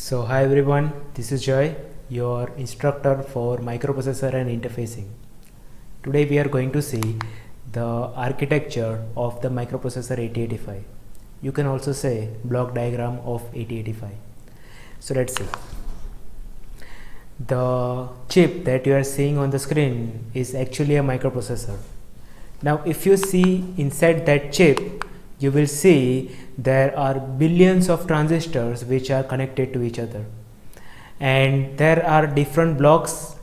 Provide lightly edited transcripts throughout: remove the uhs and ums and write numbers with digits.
Hi everyone, this is Joy, your instructor for microprocessor and interfacing. Today we are going to see the architecture of the microprocessor 8085. You can also say block diagram of 8085. So let's see. The chip that you are seeing on the screen is actually a microprocessor. Now if you see inside that chip, you will see there are billions of transistors which are connected to each other, and there are different blocks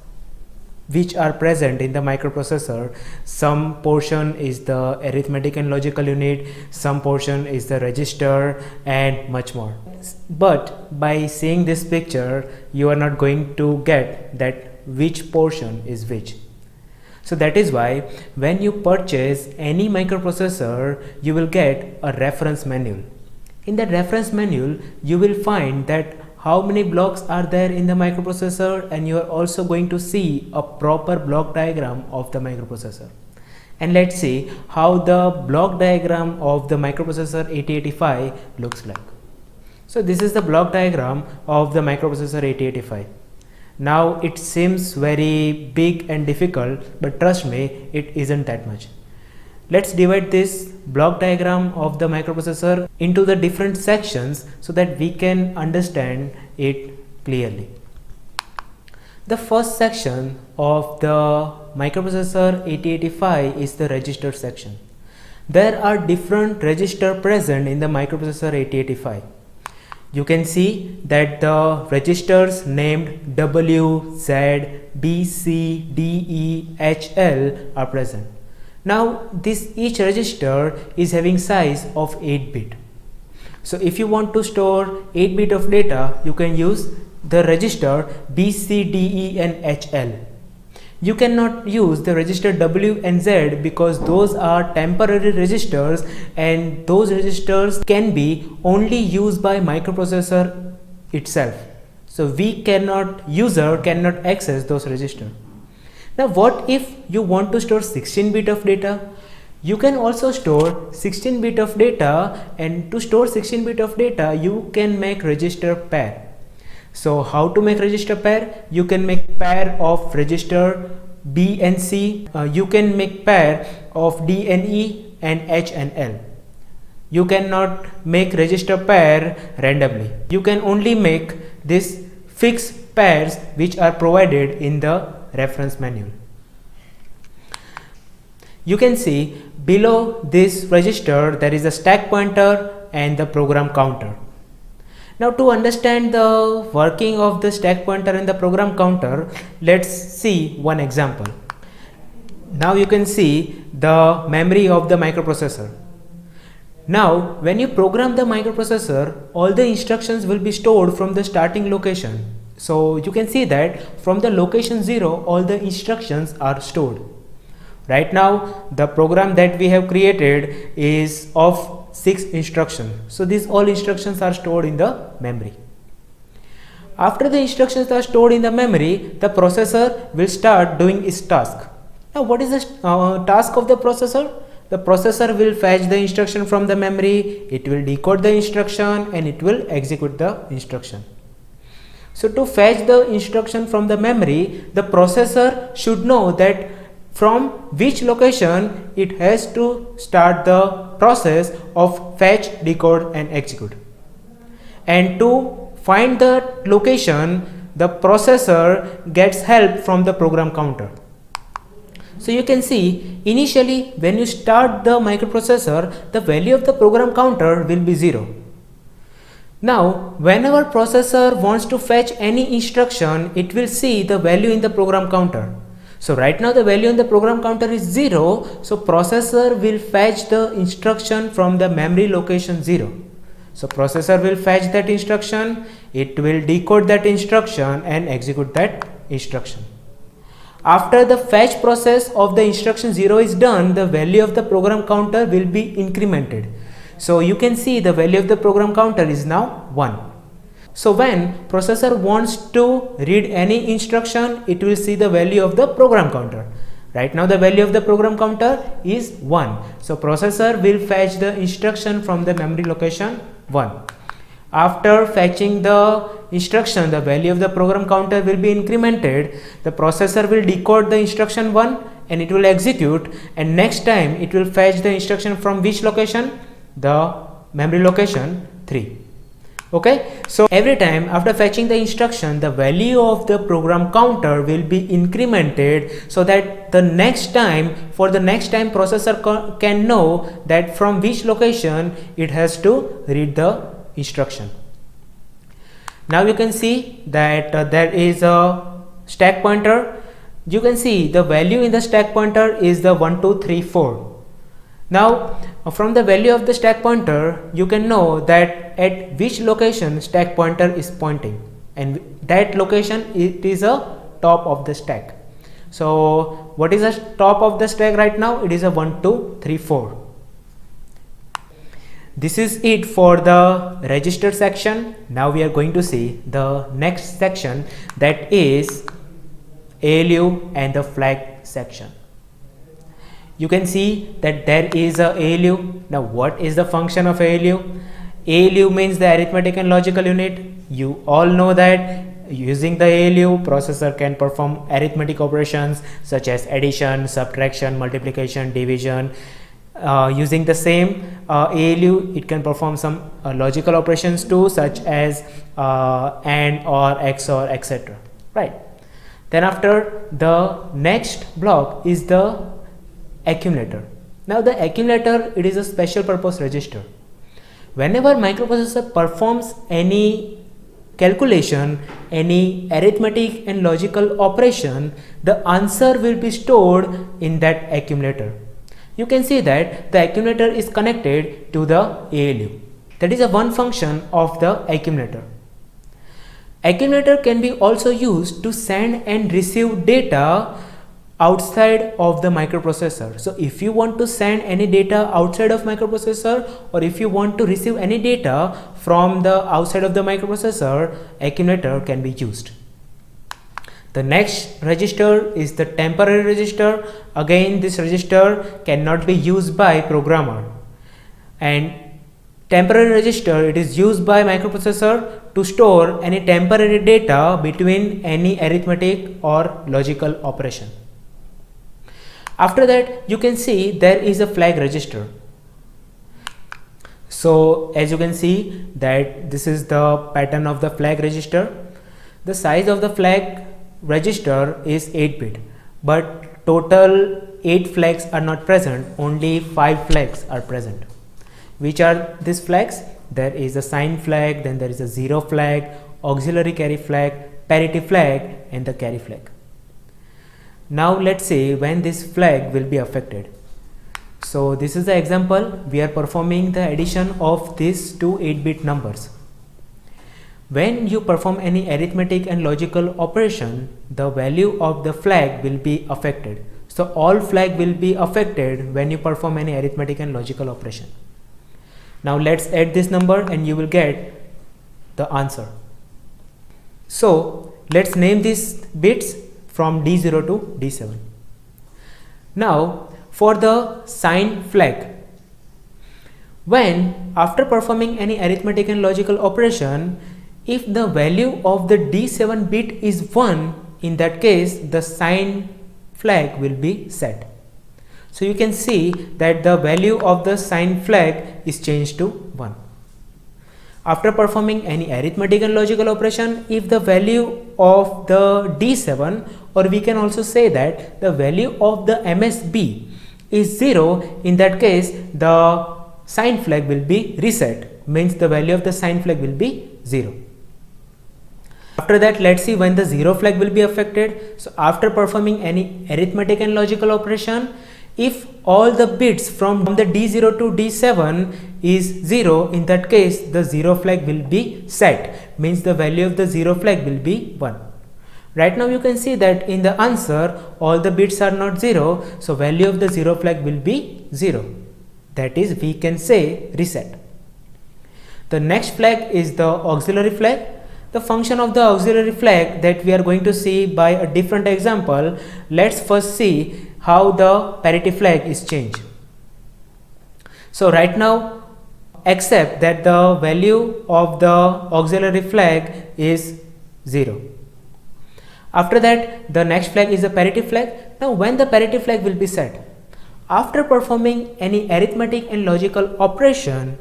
which are present in the microprocessor. Some portion is the arithmetic and logical unit, some portion is the register, and much more. But by seeing this picture, you are not going to get that which portion is which. So that is why when you purchase any microprocessor, you will get a reference manual. In that reference manual, you will find that how many blocks are there in the microprocessor, and you are also going to see a proper block diagram of the microprocessor. And let's see how the block diagram of the microprocessor 8085 looks like. So this is the block diagram of the microprocessor 8085. Now it seems very big and difficult, but trust me, it isn't that much. Let's divide this block diagram of the microprocessor into the different sections so that we can understand it clearly. The first section of the microprocessor 8085 is the register section. There are different registers present in the microprocessor 8085. You can see that the registers named W, Z, B, C, D, E, H, L are present. Now each register is having size of 8-bit. So if you want to store 8-bit of data, you can use the register B, C, D, E and H, L. You cannot use the register W and Z because those are temporary registers, and those registers can be only used by microprocessor itself. So user cannot access those registers. Now what if you want to store 16-bit of data? You can also store 16-bit of data, and to store 16-bit of data you can make register pair. So how to make register pair? You can make pair of register B and C. You can make pair of D and E and H and L. You cannot make register pair randomly. You can only make these fixed pairs which are provided in the reference manual. You can see below this register there is a stack pointer and the program counter. Now to understand the working of the stack pointer and the program counter, let's see one example. Now you can see the memory of the microprocessor. Now when you program the microprocessor, all the instructions will be stored from the starting location. So you can see that from the location 0 all the instructions are stored. Right now the program that we have created is of 6 instructions. So these all instructions are stored in the memory. After the instructions are stored in the memory, the processor will start doing its task. Now what is the task of the processor? The processor will fetch the instruction from the memory, it will decode the instruction, and it will execute the instruction. So to fetch the instruction from the memory, the processor should know that from which location it has to start the process of fetch, decode and execute. And to find the location, the processor gets help from the program counter. So you can see initially when you start the microprocessor, the value of the program counter will be 0. Now whenever processor wants to fetch any instruction, it will see the value in the program counter. So right now the value in the program counter is 0, so processor will fetch the instruction from the memory location 0. So processor will fetch that instruction, it will decode that instruction and execute that instruction. After the fetch process of the instruction 0 is done, the value of the program counter will be incremented. So you can see the value of the program counter is now 1. So when processor wants to read any instruction, it will see the value of the program counter. Right now the value of the program counter is 1. So processor will fetch the instruction from the memory location 1. After fetching the instruction, the value of the program counter will be incremented. The processor will decode the instruction 1 and it will execute, and next time it will fetch the instruction from which location? The memory location 3. Okay, so every time after fetching the instruction, the value of the program counter will be incremented, so that the next time, for the next time, processor can know that from which location it has to read the instruction. Now you can see that there is a stack pointer. You can see the value in the stack pointer is the 1 2 3 4. Now from the value of the stack pointer, you can know that at which location stack pointer is pointing, and that location, it is a top of the stack. So what is the top of the stack right now? It is a 1 2 3 4. This is it for the register section. Now we are going to see the next section, that is ALU and the flag section. You can see that there is a ALU. Now what is the function of ALU? ALU means the arithmetic and logical unit. You all know that using the ALU, processor can perform arithmetic operations such as addition, subtraction, multiplication, division. Using the same ALU, it can perform some logical operations too, such as AND, OR, XOR, etc. Right. Then after, the next block is the accumulator. Now the accumulator, it is a special purpose register. Whenever microprocessor performs any calculation, any arithmetic and logical operation, the answer will be stored in that accumulator. You can see that the accumulator is connected to the ALU. That is a one function of the accumulator. Accumulator can be also used to send and receive data outside of the microprocessor. So if you want to send any data outside of microprocessor, or if you want to receive any data from the outside of the microprocessor, accumulator can be used. The next register is the temporary register. Again, this register cannot be used by programmer, and temporary register, it is used by microprocessor to store any temporary data between any arithmetic or logical operation. After that, you can see there is a flag register. So as you can see that this is the pattern of the flag register. The size of the flag register is 8-bit, but total 8 flags are not present, only 5 flags are present. Which are these flags? There is a sign flag, then there is a 0 flag, auxiliary carry flag, parity flag, and the carry flag. Now let's see when this flag will be affected. So this is the example. We are performing the addition of these two 8-bit numbers. When you perform any arithmetic and logical operation, the value of the flag will be affected. So all flag will be affected when you perform any arithmetic and logical operation. Now let's add this number and you will get the answer. So let's name these bits from D0 to D7. Now for the sign flag, when after performing any arithmetic and logical operation, if the value of the D7 bit is 1, in that case the sign flag will be set. So you can see that the value of the sign flag is changed to 1. After performing any arithmetic and logical operation, if the value of the D7, or we can also say that the value of the MSB is 0, in that case the sign flag will be reset, means the value of the sign flag will be 0. After that, let's see when the 0 flag will be affected. So after performing any arithmetic and logical operation, if all the bits from the D0 to D7 is 0, in that case the 0 flag will be set, means the value of the 0 flag will be 1. Right now you can see that in the answer all the bits are not 0, so value of the 0 flag will be 0. That is, we can say reset. The next flag is the auxiliary flag. The function of the auxiliary flag that we are going to see by a different example. Let's first see how the parity flag is changed. So right now except that the value of the auxiliary flag is 0. After that, the next flag is the parity flag. Now when the parity flag will be set? After performing any arithmetic and logical operation,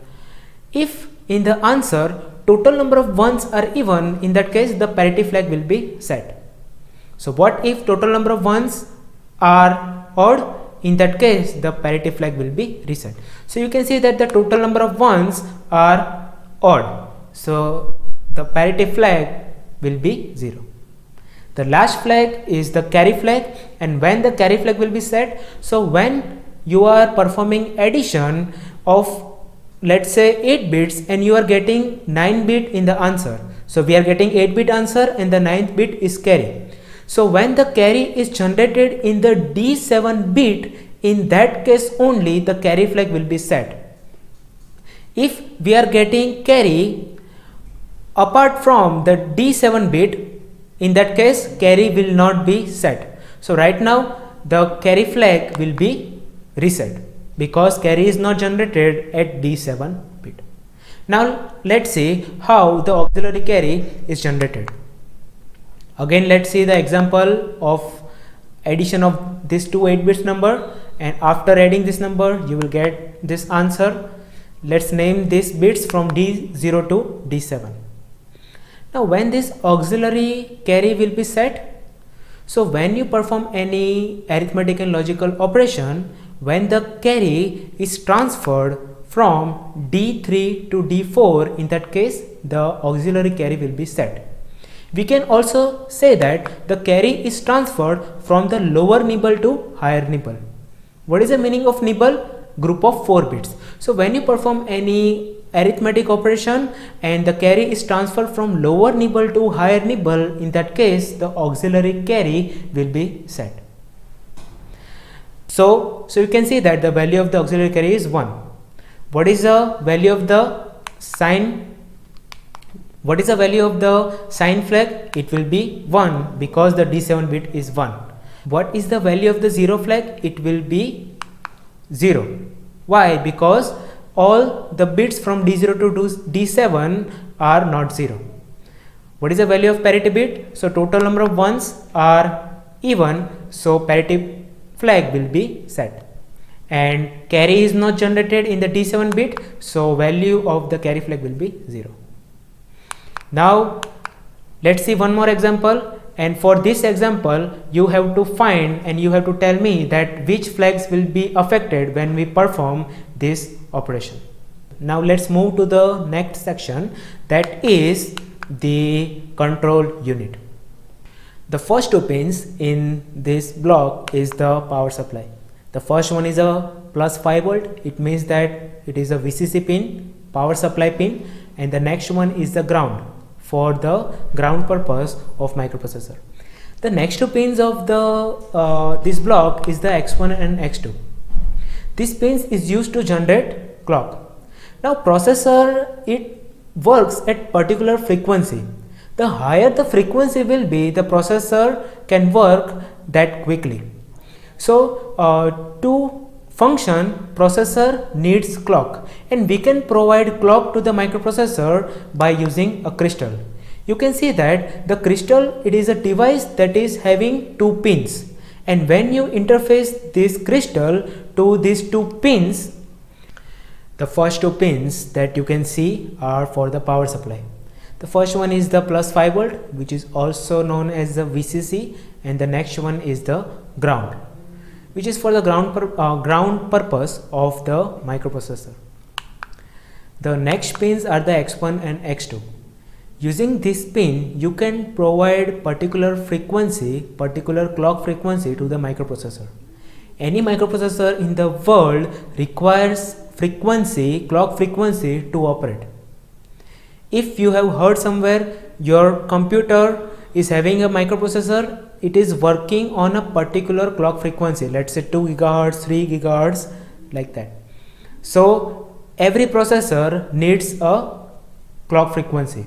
if in the answer total number of ones are even, in that case the parity flag will be set. So what if total number of ones are odd? In that case the parity flag will be reset. So you can see that the total number of ones are odd, so the parity flag will be 0. The last flag is the carry flag, and when the carry flag will be set? So when you are performing addition of, let's say, 8 bits and you are getting 9 bit in the answer. So we are getting 8 bit answer and the 9th bit is carry. So when the carry is generated in the D7 bit, in that case only the carry flag will be set. If we are getting carry apart from the D7 bit, in that case carry will not be set. So right now the carry flag will be reset because carry is not generated at D7 bit. Now let's see how the auxiliary carry is generated. Again, let's see the example of addition of this two 8 bits number, and after adding this number you will get this answer. Let's name these bits from D0 to D7. Now when this auxiliary carry will be set? So when you perform any arithmetic and logical operation, when the carry is transferred from D3 to D4, in that case the auxiliary carry will be set. We can also say that the carry is transferred from the lower nibble to higher nibble. What is the meaning of nibble? Group of 4 bits. So when you perform any arithmetic operation and the carry is transferred from lower nibble to higher nibble, in that case the auxiliary carry will be set. So you can see that the value of the auxiliary carry is 1. What is the value of the sign? What is the value of the sign flag? It will be 1 because the D7 bit is 1. What is the value of the 0 flag? It will be 0. Why? Because all the bits from D0 to D7 are not 0. What is the value of parity bit? So total number of ones are even, so parity flag will be set. And carry is not generated in the D7 bit, so value of the carry flag will be 0. Now let's see one more example, and for this example you have to find and you have to tell me that which flags will be affected when we perform this operation. Now let's move to the next section, that is the control unit. The first two pins in this block is the power supply. The first one is a plus 5 volt, it means that it is a VCC pin, power supply pin, and the next one is the ground, for the ground purpose of microprocessor. The next two pins of the this block is the X1 and X2. This pins is used to generate clock. Now processor, it works at particular frequency. The higher the frequency will be, the processor can work that quickly. So to function, processor needs clock, and we can provide clock to the microprocessor by using a crystal. You can see that the crystal, it is a device that is having two pins, and when you interface this crystal to these two pins, the first two pins that you can see are for the power supply. The first one is the plus 5 volt, which is also known as the VCC, and the next one is the ground, which is for the ground purpose of the microprocessor. The next pins are the X1 and X2. Using this pin, you can provide particular frequency, particular clock frequency to the microprocessor. Any microprocessor in the world requires frequency, clock frequency to operate. If you have heard somewhere your computer is having a microprocessor, it is working on a particular clock frequency, let's say 2 GHz, 3 GHz, like that. So every processor needs a clock frequency,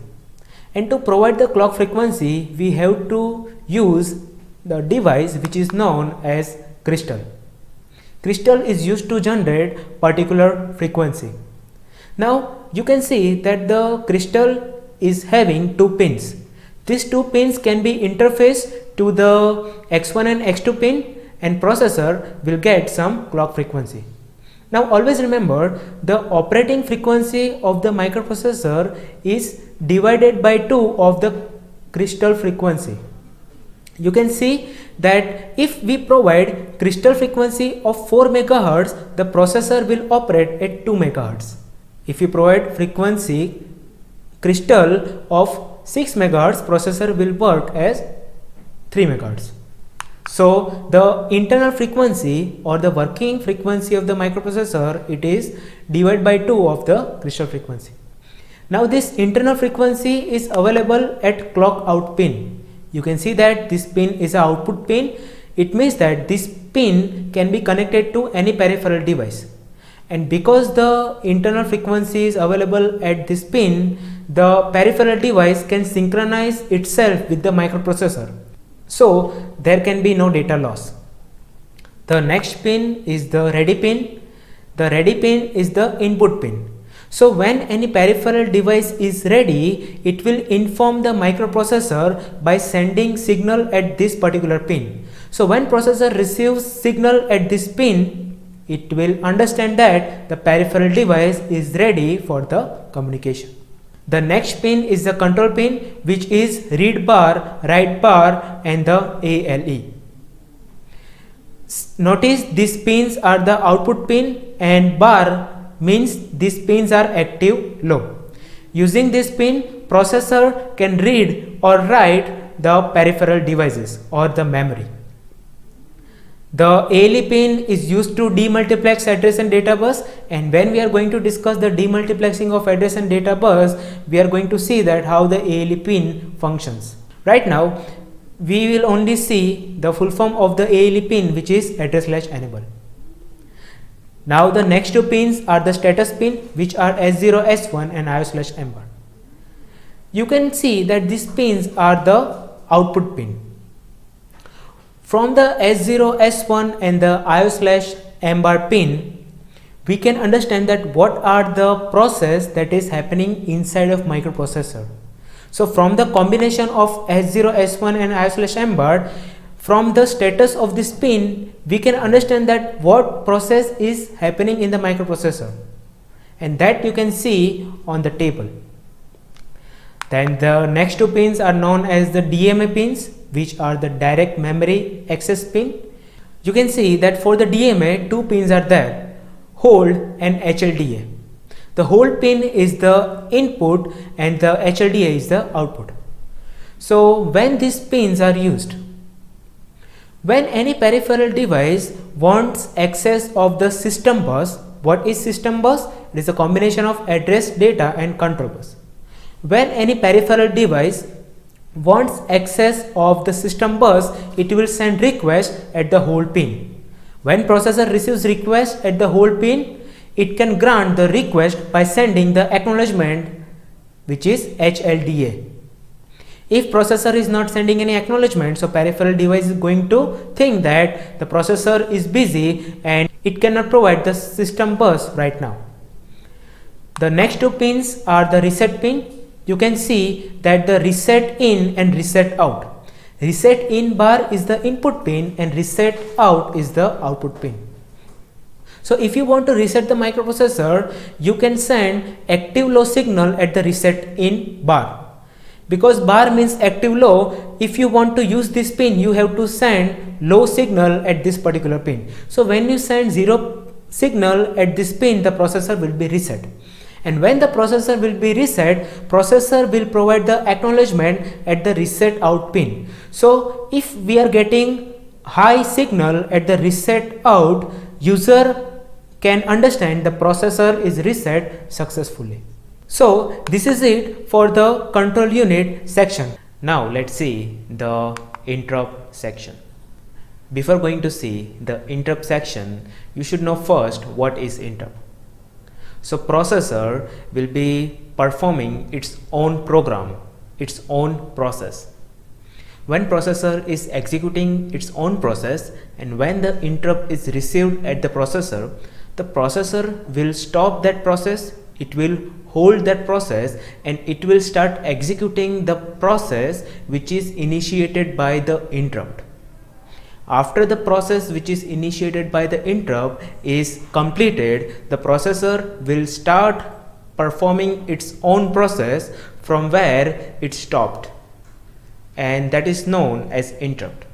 and to provide the clock frequency we have to use the device which is known as crystal. Crystal is used to generate particular frequency. Now you can see that the crystal is having two pins. These two pins can be interfaced to the X1 and X2 pin, and processor will get some clock frequency. Now always remember, the operating frequency of the microprocessor is divided by 2 of the crystal frequency. You can see that if we provide crystal frequency of 4 MHz, the processor will operate at 2 MHz. If you provide frequency crystal of 6 MHz, processor will work as 3 MHz. So the internal frequency or the working frequency of the microprocessor, it is divided by 2 of the crystal frequency. Now this internal frequency is available at clock out pin. You can see that this pin is an output pin. It means that this pin can be connected to any peripheral device. And because the internal frequency is available at this pin, the peripheral device can synchronize itself with the microprocessor. So there can be no data loss. The next pin is the ready pin. The ready pin is the input pin. So when any peripheral device is ready, it will inform the microprocessor by sending signal at this particular pin. So when processor receives signal at this pin, it will understand that the peripheral device is ready for the communication. The next pin is the control pin, which is read bar, write bar, and the ALE. Notice these pins are the output pin, and bar means these pins are active low. Using this pin, processor can read or write the peripheral devices or the memory. The ALE pin is used to demultiplex address and data bus, and when we are going to discuss the demultiplexing of address and data bus, we are going to see that how the ALE pin functions. Right now we will only see the full form of the ALE pin, which is address/enable. Now the next two pins are the status pin, which are S0, S1 and IO/M bar. You can see that these pins are the output pin. From the S0, S1 and the IO/M bar pin, we can understand that what are the process that is happening inside of microprocessor. So from the combination of S0, S1 and IO/M bar, from the status of this pin, we can understand that what process is happening in the microprocessor, and that you can see on the table. Then the next two pins are known as the DMA pins, which are the direct memory access pin. You can see that for the DMA, two pins are there, hold and HLDA. The hold pin is the input and the HLDA is the output. So when these pins are used, when any peripheral device wants access of the system bus, what is system bus? It is a combination of address, data and control bus. When any peripheral device wants access of the system bus, it will send request at the hold pin. When processor receives request at the hold pin, it can grant the request by sending the acknowledgement, which is HLDA. If processor is not sending any acknowledgement, so peripheral device is going to think that the processor is busy and it cannot provide the system bus right now. The next two pins are the reset pin. You can see that the reset in and reset out. Reset in bar is the input pin and reset out is the output pin. So if you want to reset the microprocessor, you can send active low signal at the reset in bar. Because bar means active low, if you want to use this pin, you have to send low signal at this particular pin. So when you send zero signal at this pin, the processor will be reset. And when the processor will be reset, processor will provide the acknowledgement at the reset out pin. So if we are getting high signal at the reset out, user can understand the processor is reset successfully. So this is it for the control unit section. Now let's see the interrupt section. Before going to see the interrupt section, you should know first what is interrupt. So processor will be performing its own program, its own process. When processor is executing its own process and when the interrupt is received at the processor will stop that process it will hold that process and it will start executing the process which is initiated by the interrupt. After the process which is initiated by the interrupt is completed, the processor will start performing its own process from where it stopped, and that is known as interrupt.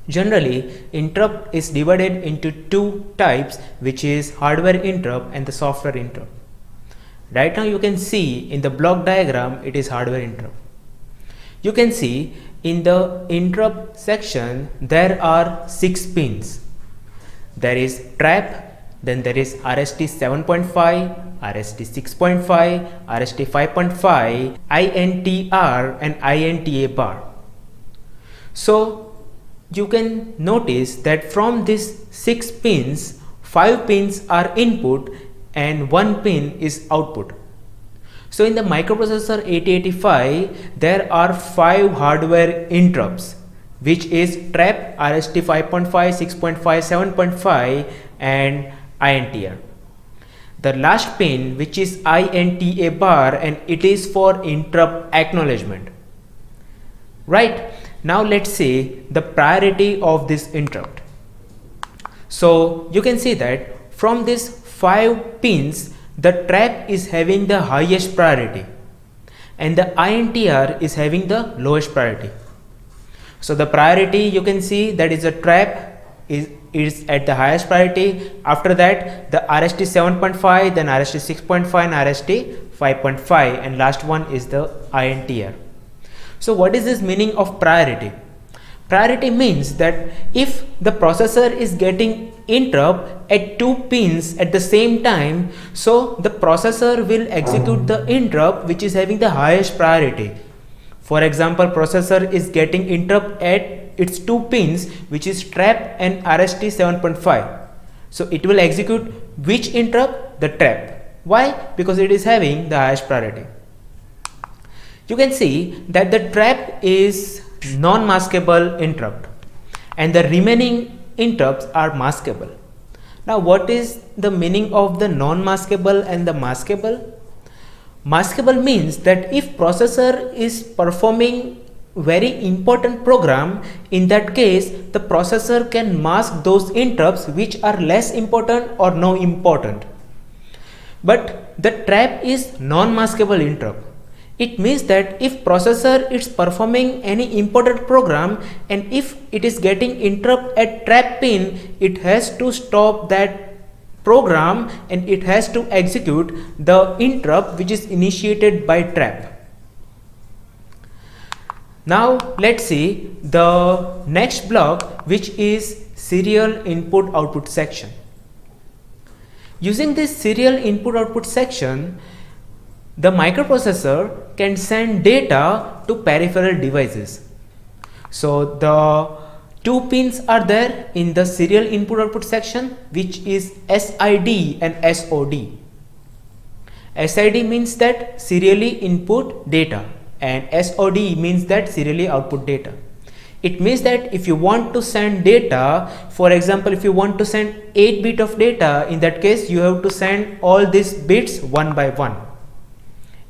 Generally, interrupt is divided into two types, which is hardware interrupt and the software interrupt. Right now you can see in the block diagram it is hardware interrupt. You can see in the interrupt section there are 6 pins. There is trap, then there is RST 7.5, RST 6.5, RST 5.5, INTR and INTA bar. So you can notice that from these 6 pins, 5 pins are input and 1 pin is output. So in the microprocessor 8085 there are 5 hardware interrupts, which is trap, RST 5.5, 6.5, 7.5 and INTR. The last pin, which is INTA bar, and it is for interrupt acknowledgement. Right, now let's see the priority of this interrupt. So you can see that from these 5 pins, the trap is having the highest priority and the INTR is having the lowest priority. So the priority, you can see that is a trap is at the highest priority. After that the RST 7.5, then RST 6.5 and RST 5.5, and last one is the INTR. So what is this meaning of priority? Priority means that if the processor is getting interrupt at 2 pins at the same time, so the processor will execute the interrupt which is having the highest priority. For example, processor is getting interrupt at its 2 pins, which is trap and RST 7.5. So it will execute which interrupt? The trap. Why? Because it is having the highest priority. You can see that the trap is non-maskable interrupt and the remaining interrupts are maskable. Now what is the meaning of the non-maskable and the maskable? Maskable means that if processor is performing very important program, in that case the processor can mask those interrupts which are less important or no important. But the trap is non-maskable interrupt. It means that if processor is performing any important program and if it is getting interrupt at trap pin, it has to stop that program and it has to execute the interrupt which is initiated by trap. Now let's see the next block, which is serial input output section. Using this serial input output section, the microprocessor can send data to peripheral devices. So the 2 pins are there in the serial input output section, which is SID and SOD. SID means that serially input data and SOD means that serially output data. It means that if you want to send data, for example, if you want to send 8 bit of data, in that case you have to send all these bits one by one.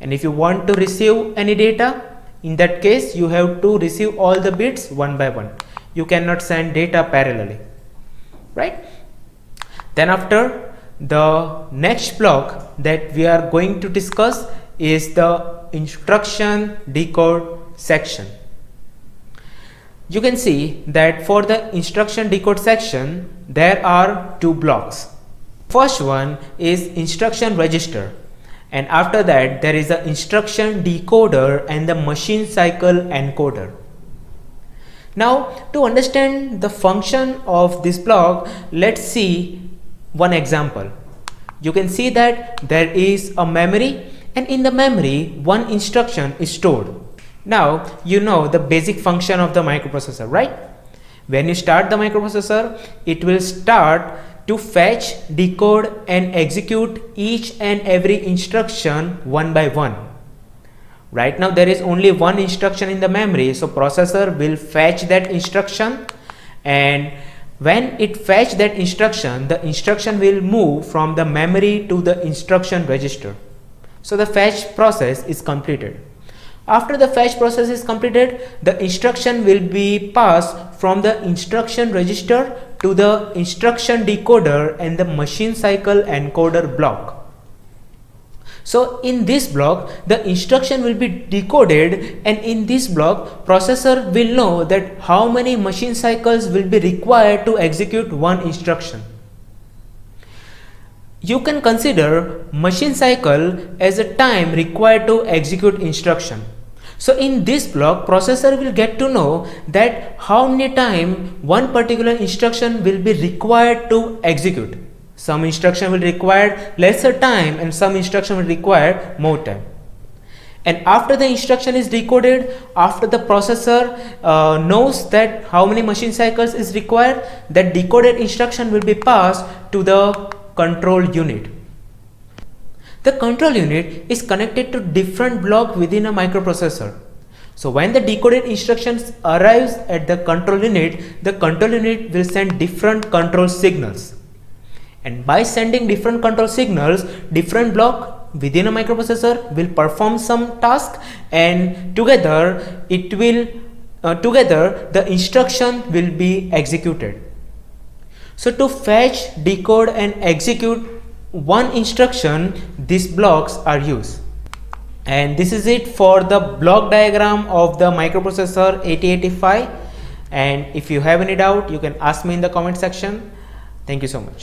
And if you want to receive any data, in that case you have to receive all the bits one by one. You cannot send data parallelly, right? Then after, the next block that we are going to discuss is the instruction decode section. You can see that for the instruction decode section there are 2 blocks. First one is instruction register, and after that there is the instruction decoder and the machine cycle encoder. Now to understand the function of this block, let's see one example. You can see that there is a memory, and in the memory one instruction is stored. Now you know the basic function of the microprocessor, right? When you start the microprocessor, it will start to fetch, decode and execute each and every instruction one by one. Right now there is only one instruction in the memory, so processor will fetch that instruction and When it fetch that instruction, the instruction will move from the memory to the instruction register. So the fetch process is completed. After the fetch process is completed, the instruction will be passed from the instruction register to the instruction decoder and the machine cycle encoder block. So in this block, the instruction will be decoded, and in this block, processor will know that how many machine cycles will be required to execute one instruction. You can consider machine cycle as a time required to execute instruction. So in this block, processor will get to know that how many time one particular instruction will be required to execute. Some instruction will require lesser time and some instruction will require more time. And after the instruction is decoded, after the processor knows that how many machine cycles is required, that decoded instruction will be passed to the control unit. The control unit is connected to different blocks within a microprocessor. So when the decoded instructions arrives at the control unit will send different control signals. And by sending different control signals, different block within a microprocessor will perform some task, and together the instruction will be executed. So to fetch, decode and execute one instruction, these blocks are used. And this is it for the block diagram of the microprocessor 8085. And if you have any doubt, you can ask me in the comment section. Thank you so much.